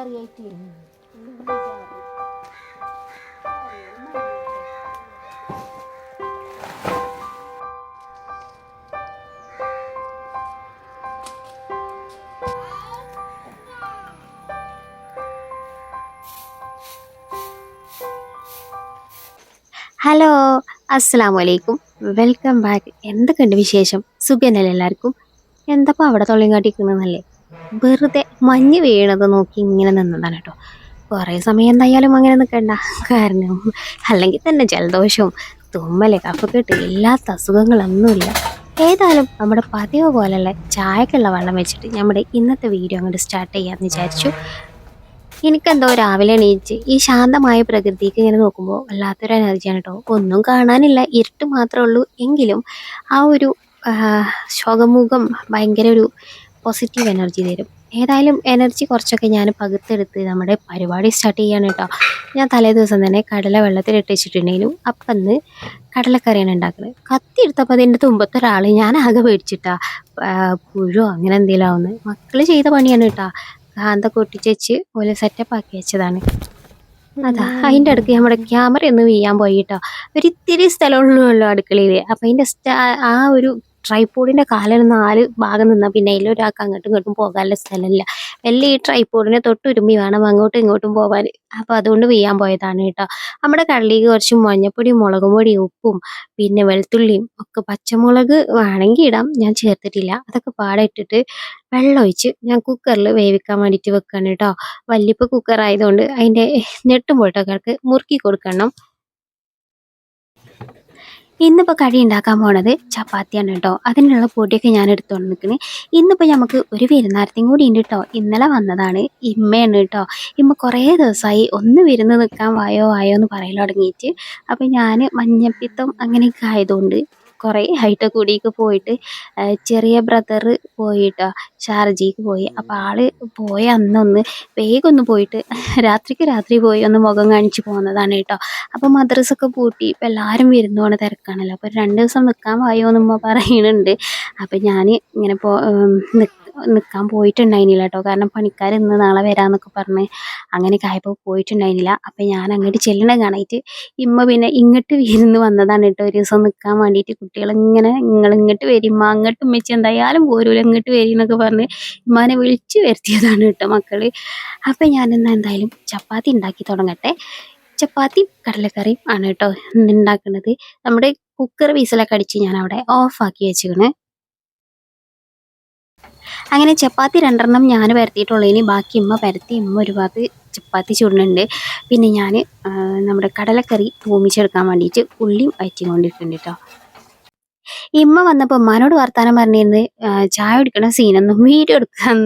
കറിയായിട്ട് hello, അസ്സലാമു അലൈക്കും. Welcome back. എന്തൊക്കെയുണ്ട് വിശേഷം? സുഖനല്ലേ എല്ലാവർക്കും? എന്തപ്പോൾ അവിടെ തൊള്ളിയും കാട്ടിക്കുന്നല്ലേ? വെറുതെ മഞ്ഞ് വീണത് നോക്കി ഇങ്ങനെ നിന്നതാണ് കേട്ടോ. കുറേ സമയം എന്തായാലും അങ്ങനെ നിൽക്കണ്ട. കാരണം അല്ലെങ്കിൽ തന്നെ ജലദോഷവും തുമ്മല് കഫക്കെട്ട് ഇല്ലാത്ത അസുഖങ്ങളൊന്നുമില്ല. ഏതായാലും നമ്മുടെ പതിവ് പോലുള്ള ചായക്കുള്ള വെള്ളം വെച്ചിട്ട് നമ്മുടെ ഇന്നത്തെ വീഡിയോ അങ്ങോട്ട് സ്റ്റാർട്ട് ചെയ്യാമെന്ന് വിചാരിച്ചു. എനിക്കെന്തോ രാവിലെ എണീച്ച് ഈ ശാന്തമായ പ്രകൃതിക്ക് ഇങ്ങനെ നോക്കുമ്പോൾ വല്ലാത്തൊരു എനർജിയാണ് കേട്ടോ. ഒന്നും കാണാനില്ല, ഇരുട്ട് മാത്രമേ ഉള്ളൂ. എങ്കിലും ആ ഒരു ശോകമുഖം ഭയങ്കര ഒരു പോസിറ്റീവ് എനർജി തരും. ഏതായാലും എനർജി കുറച്ചൊക്കെ ഞാൻ പകുത്തെടുത്ത് നമ്മുടെ പരിപാടി സ്റ്റാർട്ട് ചെയ്യാണ് കേട്ടോ. ഞാൻ തലേ ദിവസം തന്നെ കടല വെള്ളത്തിലിട്ട് വെച്ചിട്ടുണ്ടെങ്കിലും അപ്പം കടലക്കറിയാണ് ഉണ്ടാക്കുന്നത്. കത്തി എടുത്തപ്പോൾ അതിൻ്റെ തുമ്പത്തെ ഒരാൾ ഞാൻ ആകെ പേടിച്ചിട്ടാ. പുഴോ അങ്ങനെ എന്തെങ്കിലും ആവുന്നത്. മക്കൾ ചെയ്ത പണിയാണ് കേട്ടോ. കാന്തൊക്കെ ഒട്ടിച്ച് പോലെ സെറ്റപ്പ് ആക്കി വെച്ചതാണ്. അതാ അതിൻ്റെ അടുക്ക് നമ്മുടെ ക്യാമറ ഒന്ന് വീഴാൻ പോയിട്ടോ. ഒരിത്തിരി സ്ഥലമുള്ളൂ അടുക്കളയിൽ. അപ്പം അതിൻ്റെ ആ ഒരു ട്രൈപോഡിൻ്റെ കാലിൽ 4 ഭാഗം നിന്നാൽ പിന്നെ അതിലൊരാൾക്ക് അങ്ങോട്ടും ഇങ്ങോട്ടും പോകാനുള്ള സ്ഥലമില്ല. എല്ലാം ഈ ട്രൈപോഡിനെ തൊട്ടുരുമ്പി വേണം അങ്ങോട്ടും ഇങ്ങോട്ടും പോകാൻ. അപ്പോൾ അതുകൊണ്ട് വീഴാൻ പോയതാണ് കേട്ടോ. നമ്മുടെ കടലിലേക്ക് കുറച്ച് മഞ്ഞപ്പൊടിയും മുളക് പൊടിയും ഉപ്പും പിന്നെ വെളുത്തുള്ളിയും ഒക്കെ പച്ചമുളക് വേണമെങ്കിൽ ഇടാം, ഞാൻ ചേർത്തിട്ടില്ല. അതൊക്കെ പാടെ ഇട്ടിട്ട് വെള്ളം ഒഴിച്ച് ഞാൻ കുക്കറിൽ വേവിക്കാൻ വേണ്ടിയിട്ട് വെക്കുകയാണ് കേട്ടോ. വല്യപ്പോൾ കുക്കർ ആയതുകൊണ്ട് അതിൻ്റെ ഞെട്ടും പൊട്ടൊക്കെ മുറുക്കി കൊടുക്കണം. ഇന്നിപ്പോൾ കടി ഉണ്ടാക്കാൻ പോണത് ചപ്പാത്തിയാണ് കേട്ടോ. അതിനുള്ള പൊടിയൊക്കെ ഞാൻ എടുത്തുകൊണ്ട് നിൽക്കുന്നത്. ഇന്നിപ്പോൾ നമുക്ക് ഒരു വിരുന്നാരത്തെയും കൂടി ഉണ്ട് കേട്ടോ. ഇന്നലെ വന്നതാണ്, ഇമ്മയാണ് കേട്ടോ. ഇമ്മ കുറേ ദിവസമായി ഒന്ന് വിരുന്ന് നിൽക്കാൻ വായോ എന്ന് പറയൽ തുടങ്ങിയിട്ട്. അപ്പം ഞാൻ മഞ്ഞപ്പിത്തം അങ്ങനെയൊക്കെ ആയതുകൊണ്ട് കുറേ ആയിട്ട് കൂടിയൊക്കെ പോയിട്ട് ചെറിയ ബ്രദർ പോയിട്ടോ ഷാർജയ്ക്ക് പോയി. അപ്പോൾ ആള് പോയ അന്നൊന്ന് വേഗം ഒന്ന് പോയിട്ട് രാത്രി പോയി ഒന്ന് മുഖം കാണിച്ച് പോകുന്നതാണ് കേട്ടോ. അപ്പോൾ മദ്രസൊക്കെ പൂട്ടി ഇപ്പം എല്ലാവരും വിരുന്ന് പോണ തിരക്കാണല്ലോ. അപ്പോൾ 2 ദിവസം നിൽക്കാൻ വായോ എന്ന് പറയുന്നുണ്ട്. അപ്പം ഞാൻ ഇങ്ങനെ നിൽക്കാൻ പോയിട്ടുണ്ടായിരുന്നില്ല കേട്ടോ. കാരണം പണിക്കാർ ഇന്ന് നാളെ വരാമെന്നൊക്കെ പറഞ്ഞ് അങ്ങനെയൊക്കെ ആയപ്പോൾ പോയിട്ടുണ്ടായിരുന്നില്ല. അപ്പം ഞാൻ അങ്ങോട്ട് ചെല്ലണ കാണായിട്ട് ഇമ്മ പിന്നെ ഇങ്ങോട്ട് വിരുന്ന് വന്നതാണ് കേട്ടോ. ഒരു ദിവസം നിൽക്കാൻ വേണ്ടിയിട്ട് കുട്ടികളിങ്ങനെ നിങ്ങൾ ഇങ്ങോട്ട് വരും ഇമ്മ, അങ്ങോട്ട് ഉമ്മച്ചി എന്തായാലും പോരൂല ഇങ്ങോട്ട് വരും എന്നൊക്കെ പറഞ്ഞ് ഇമ്മാനെ വിളിച്ച് വരുത്തിയതാണ് കേട്ടോ മക്കൾ. അപ്പം ഞാനിന്ന് എന്തായാലും ചപ്പാത്തി ഉണ്ടാക്കി തുടങ്ങട്ടെ. ചപ്പാത്തി കടലക്കറിയും ആണ് കേട്ടോ ഉണ്ടാക്കുന്നത്. നമ്മുടെ കുക്കർ വിസിലൊക്കെ അടിച്ച് ഞാൻ അവിടെ ഓഫാക്കി വെച്ചിരിക്കണേ. അങ്ങനെ ചപ്പാത്തി 2 ഞാൻ പരത്തിയിട്ടുള്ളൂ. ഇനി ബാക്കി ഇമ്മ പരത്തി ഇമ്മ ഒരു ഭാഗത്ത് ചപ്പാത്തി ചുടുന്നുണ്ട്. പിന്നെ ഞാൻ നമ്മുടെ കടലക്കറി തൂമിച്ചെടുക്കാൻ വേണ്ടിയിട്ട് ഉള്ളിയും വഴറ്റി കൊണ്ടിരിക്കുന്നുണ്ട് കേട്ടോ. ഇമ്മ വന്നപ്പോൾ ഉമ്മാനോട് വർത്താനം പറഞ്ഞിരുന്ന് ചായ കുടിക്കണ സീനൊന്നും വീഡിയോ എടുക്കാൻ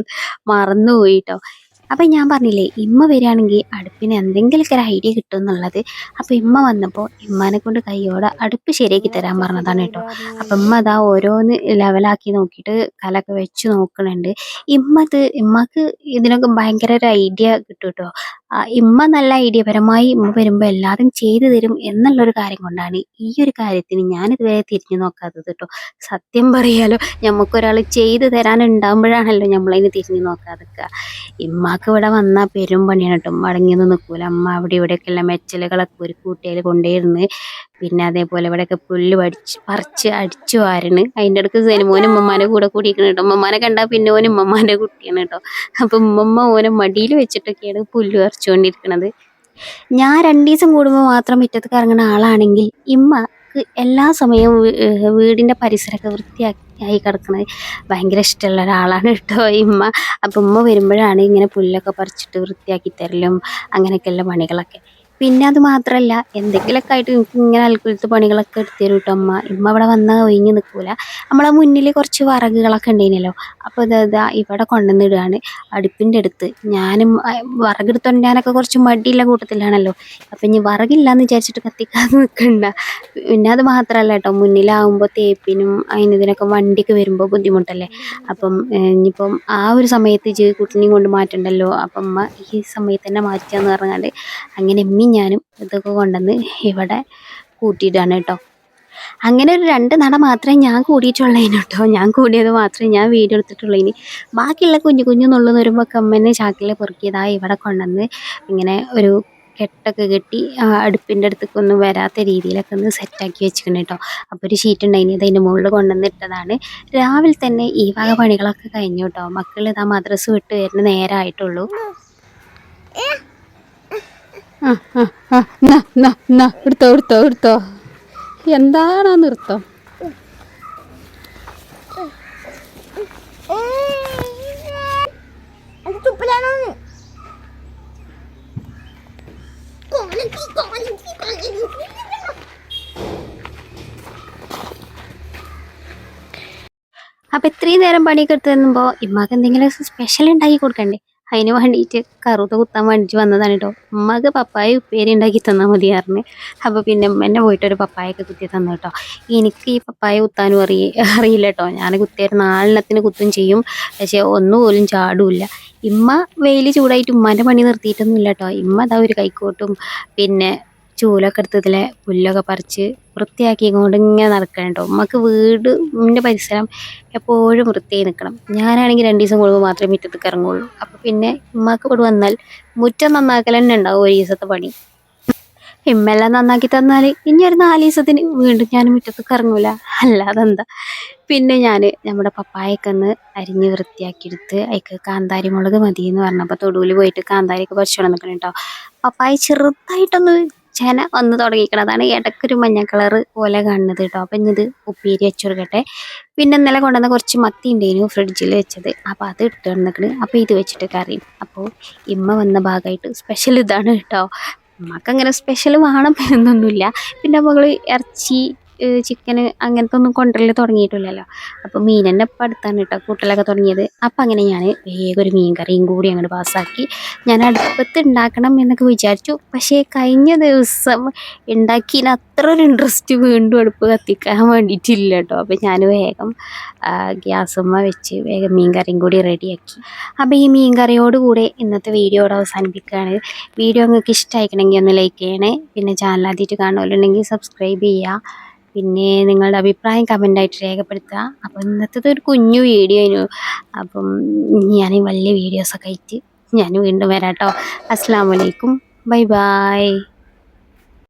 മറന്നുപോയി കേട്ടോ. അപ്പം ഞാൻ പറഞ്ഞില്ലേ ഇമ്മ വരികയാണെങ്കിൽ അടുപ്പിന് എന്തെങ്കിലുമൊക്കെ ഒരു ഐഡിയ കിട്ടും എന്നുള്ളത്. അപ്പോൾ ഇമ്മ വന്നപ്പോൾ ഇമ്മാനെ കൊണ്ട് കൈയോടെ അടുപ്പ് ശരിയാക്കി തരാൻ പറഞ്ഞതാണ് കേട്ടോ. അപ്പം ഇമ്മ അതാ ഓരോന്ന് ലെവലാക്കി നോക്കിയിട്ട് കലൊക്കെ വെച്ച് നോക്കണുണ്ട്. ഇമ്മക്ക് ഇതിനൊക്കെ ഭയങ്കര ഒരു ഐഡിയ കിട്ടും കേട്ടോ. ഇമ്മ നല്ല ഐഡിയപരമായി ഇമ്മ വരുമ്പോൾ എല്ലാതും ചെയ്തു തരും എന്നുള്ളൊരു കാര്യം കൊണ്ടാണ് ഈ ഒരു കാര്യത്തിന് ഞാനിതുവരെ തിരിഞ്ഞു നോക്കാത്തത് കേട്ടോ. സത്യം പറയാലോ, നമുക്കൊരാൾ ചെയ്തു തരാനുണ്ടാകുമ്പോഴാണല്ലോ നമ്മളതിന് തിരിഞ്ഞു നോക്കാതിരിക്കുക. ഇമ്മാക്ക് ഇവിടെ വന്നാൽ പെരും പണിയാണ് കേട്ടോ. മടങ്ങിയൊന്നും നിൽക്കൂല. അമ്മ അവിടെ ഇവിടെയൊക്കെയുള്ള മെച്ചലുകളൊക്കെ ഒരു കൂട്ടയിൽ കൊണ്ടുവരുന്ന്. പിന്നെ അതേപോലെ ഇവിടെയൊക്കെ പുല്ല് പറിച്ച് അടിച്ചു വാരണ്. അതിൻ്റെ ഇടയ്ക്ക് സെനിമോനും ഉമ്മമാൻ്റെ കൂടെ കൂടിയിരിക്കണം കേട്ടോ. ഉമ്മമാനെ കണ്ടാൽ പിന്നെ ഓനും ഉമ്മമാൻ്റെ കുട്ടിയാണ് കേട്ടോ. അപ്പം ഉമ്മമ്മ ഓനെ മടിയിൽ വെച്ചിട്ടൊക്കെയാണ് പുല്ല് പറിച്ചുകൊണ്ടിരിക്കണത്. ഞാൻ 2 ദിവസം കൂടുമ്പോൾ മാത്രം മുറ്റത്തേക്ക് ഇറങ്ങുന്ന ആളാണെങ്കിൽ ഇമ്മക്ക് എല്ലാ സമയവും വീടിൻ്റെ പരിസരമൊക്കെ വൃത്തിയായി കിടക്കുന്നത് ഭയങ്കര ഇഷ്ടമുള്ള ഒരാളാണ് കേട്ടോ ഇമ്മ. അപ്പം ഉമ്മ വരുമ്പോഴാണ് ഇങ്ങനെ പുല്ലൊക്കെ പറിച്ചിട്ട് വൃത്തിയാക്കി തരലും അങ്ങനെയൊക്കെയുള്ള പണികളൊക്കെ. പിന്നെ അത് മാത്രമല്ല എന്തെങ്കിലുമൊക്കെ ആയിട്ട് എനിക്ക് ഇങ്ങനെ അൽക്കുലത്തെ പണികളൊക്കെ എടുത്തു തരും കേട്ടോ അമ്മ. ഇമ്മ ഇവിടെ വന്നാൽ ഒഴിഞ്ഞ് നിൽക്കൂല. നമ്മളെ മുന്നിൽ കുറച്ച് വിറകുകളൊക്കെ ഉണ്ടായിരുന്നല്ലോ. അപ്പോൾ ഇതാ ഇവിടെ കൊണ്ടുവന്നിടുകയാണ് അടുപ്പിൻ്റെ അടുത്ത്. ഞാനും വിറകെടുത്തുകൊണ്ടാനൊക്കെ കുറച്ച് മടിയുള്ള കൂട്ടത്തിലാണല്ലോ. അപ്പം ഇനി വിറകില്ലാന്ന് വിചാരിച്ചിട്ട് കത്തിക്കാതെ നിൽക്കണ്ട. പിന്നെ അത് മാത്രമല്ല കേട്ടോ, മുന്നിലാവുമ്പോൾ തേപ്പിനും അതിനിതിനൊക്കെ വണ്ടിയൊക്കെ വരുമ്പോൾ ബുദ്ധിമുട്ടല്ലേ. അപ്പം ഇനിയിപ്പം ആ ഒരു സമയത്ത് കുട്ടിനെയും കൊണ്ട് മാറ്റണ്ടല്ലോ. അപ്പം അമ്മ ഈ സമയത്ത് തന്നെ മാറ്റാന്ന് പറഞ്ഞാണ്ട് അങ്ങനെ ഞാനും ഇതൊക്കെ കൊണ്ടുവന്ന് ഇവിടെ കൂട്ടിയിടാണ് കേട്ടോ. അങ്ങനെ ഒരു 2 നട മാത്രമേ ഞാൻ കൂടിയിട്ടുള്ളതിന് കേട്ടോ. ഞാൻ കൂടിയത് മാത്രമേ ഞാൻ വീഡിയോ എടുത്തിട്ടുള്ളതിന്. ബാക്കിയുള്ള കുഞ്ഞു കുഞ്ഞു നുള്ളു വരുമ്പോൾ അമ്മേനെ ചാക്കിൽ പെറുക്കിയതായി ഇവിടെ കൊണ്ടുവന്ന് ഇങ്ങനെ ഒരു കെട്ടൊക്കെ കെട്ടി അടുപ്പിൻ്റെ അടുത്തേക്കൊന്നും വരാത്ത രീതിയിലൊക്കെ ഒന്ന് സെറ്റാക്കി വെച്ചിട്ടുണ്ട് കേട്ടോ. അപ്പോൾ ഒരു ഷീറ്റ് ഉണ്ടായിന് അതിൻ്റെ മുകളിൽ കൊണ്ടുവന്നിട്ടതാണ്. രാവിലെ തന്നെ ഈ വക പണികളൊക്കെ കഴിഞ്ഞു കേട്ടോ. മക്കൾ ഇതാ മദ്രസ് വിട്ട് വരുന്ന നേരമായിട്ടുള്ളൂ. എടുത്തോ എന്താണോ നിർത്തം. അപ്പം ഇത്രയും നേരം പണിയൊക്കെ എടുത്ത് തരുമ്പോൾ ഇമ്മക്ക് എന്തെങ്കിലും സ്പെഷ്യൽ ഉണ്ടാക്കി കൊടുക്കണ്ടേ. അതിന് വേണ്ടിയിട്ട് കറുത്ത കുത്താൻ വേണ്ടിയിട്ട് വന്നതാണ് കേട്ടോ. ഉമ്മക്ക് പപ്പായ ഉപ്പേരി ഉണ്ടാക്കി തന്നാൽ മതിയായിരുന്നു. അപ്പോൾ പിന്നെ ഉമ്മന്നെ പോയിട്ടൊരു പപ്പായൊക്കെ കുത്തി തന്നു കേട്ടോ. എനിക്ക് ഈ പപ്പായ കുത്താനും അറിയില്ല കേട്ടോ. ഞാൻ കുത്തിയായിരുന്നു 4 കുത്തും ചെയ്യും, പക്ഷേ ഒന്നുപോലും ചാടില്ല. ഇമ്മ വെയിൽ ചൂടായിട്ട് ഉമ്മാൻ്റെ പണി നിർത്തിയിട്ടൊന്നുമില്ല കേട്ടോ. ഇമ്മ അതാ ഒരു കൈക്കോട്ടും പിന്നെ ചൂലൊക്കെ എടുത്ത് ഇതിലെ പുല്ലൊക്കെ പറിച്ച് വൃത്തിയാക്കിക്കൊണ്ട് ഇങ്ങനെ നടക്കണം കേട്ടോ. ഉമ്മക്ക് വീടിൻ്റെ പരിസരം എപ്പോഴും വൃത്തിയായി നിൽക്കണം. ഞാനാണെങ്കിൽ 2 ദിവസം കൂടുമ്പോൾ മാത്രമേ മുറ്റത്തേക്ക് ഇറങ്ങുള്ളൂ. അപ്പോൾ പിന്നെ ഉമ്മക്ക് ഇവിടെ വന്നാൽ മുറ്റം നന്നാക്കൽ തന്നെ ഉണ്ടാവും ഒരു ദിവസത്തെ പണി. ഇമ്മെല്ലാം നന്നാക്കി തന്നാൽ ഇനി ഒരു 4 ദിവസത്തിന് വീണ്ടും ഞാൻ മുറ്റത്തേക്ക് ഇറങ്ങൂല, അല്ലാതെ എന്താ. പിന്നെ ഞാൻ നമ്മുടെ പപ്പായൊക്കെ ഒന്ന് അരിഞ്ഞ് വൃത്തിയാക്കിയെടുത്ത് അതിക്ക് കാന്താരി മുളക് മതി എന്ന് പറഞ്ഞപ്പോൾ തൊടുവിൽ പോയിട്ട് കാന്താരിയൊക്കെ പറിച്ചോണ്ട് നിൽക്കണം കേട്ടോ. പപ്പായ ചെറുതായിട്ടൊന്ന് ചെന വന്ന് തുടങ്ങിക്കണതാണ്. ഇടയ്ക്കൊരു മഞ്ഞ കളറ് പോലെ കാണുന്നത് കേട്ടോ. അപ്പം ഇനി ഇത് ഉപ്പേരി വെച്ചെടുക്കട്ടെ. പിന്നെ ഇന്നലെ കൊണ്ടുവന്ന കുറച്ച് മത്തി ഉണ്ടായിരുന്നു ഫ്രിഡ്ജിൽ വെച്ചത്. അപ്പോൾ അത് ഇട്ട് വന്നിക്കണ്. അപ്പോൾ ഇത് വെച്ചിട്ട് കറി. അപ്പോൾ ഇമ്മ വന്ന ഭാഗമായിട്ട് സ്പെഷ്യൽ ഇതാണ് കേട്ടോ. ഉമ്മക്ക് അങ്ങനെ സ്പെഷ്യൽ വേണം എന്നൊന്നുമില്ല. പിന്നെ മകൾ ഇറച്ചി ചിക്കന് അങ്ങനത്തെ ഒന്നും കൊണ്ടുവരൽ തുടങ്ങിയിട്ടില്ലല്ലോ. അപ്പോൾ മീൻ തന്നെ ഇപ്പം അടുത്താണ് കേട്ടോ കൂട്ടലൊക്കെ തുടങ്ങിയത്. അപ്പം അങ്ങനെ ഞാൻ വേഗം ഒരു മീൻ കറിയും കൂടി അങ്ങോട്ട് പാസ്സാക്കി. ഞാൻ അടുപ്പത്ത് ഉണ്ടാക്കണം എന്നൊക്കെ വിചാരിച്ചു, പക്ഷേ കഴിഞ്ഞ ദിവസം ഉണ്ടാക്കിയതിന് അത്ര ഒരു ഇൻട്രസ്റ്റ് വീണ്ടും അടുപ്പ് കത്തിക്കാൻ വേണ്ടിയിട്ടില്ല കേട്ടോ. അപ്പോൾ ഞാൻ വേഗം ഗ്യാസുമ്മ വെച്ച് വേഗം മീൻ കറിയും കൂടി റെഡിയാക്കി. അപ്പോൾ ഈ മീൻ കറിയോട് കൂടെ ഇന്നത്തെ വീഡിയോ അവസാനിപ്പിക്കുകയാണ്. വീഡിയോ നിങ്ങൾക്ക് ഇഷ്ടമായിക്കണമെങ്കിൽ ഒന്ന് ലൈക്ക് ചെയ്യണേ. പിന്നെ ചാനൽ ആദ്യമായിട്ട് കാണുമല്ലുണ്ടെങ്കിൽ സബ്സ്ക്രൈബ് ചെയ്യുക. പിന്നെ നിങ്ങളുടെ അഭിപ്രായം കമൻ്റായിട്ട് രേഖപ്പെടുത്തുക. അപ്പോൾ ഇന്നത്തെ ഒരു കുഞ്ഞു വീഡിയോ ആയിരുന്നു. അപ്പം ഞാൻ വലിയ വീഡിയോസൊക്കെ ആയിട്ട് ഞാൻ വീണ്ടും വരാം കേട്ടോ. അസ്സലാമു അലൈക്കും, ബൈ ബൈ.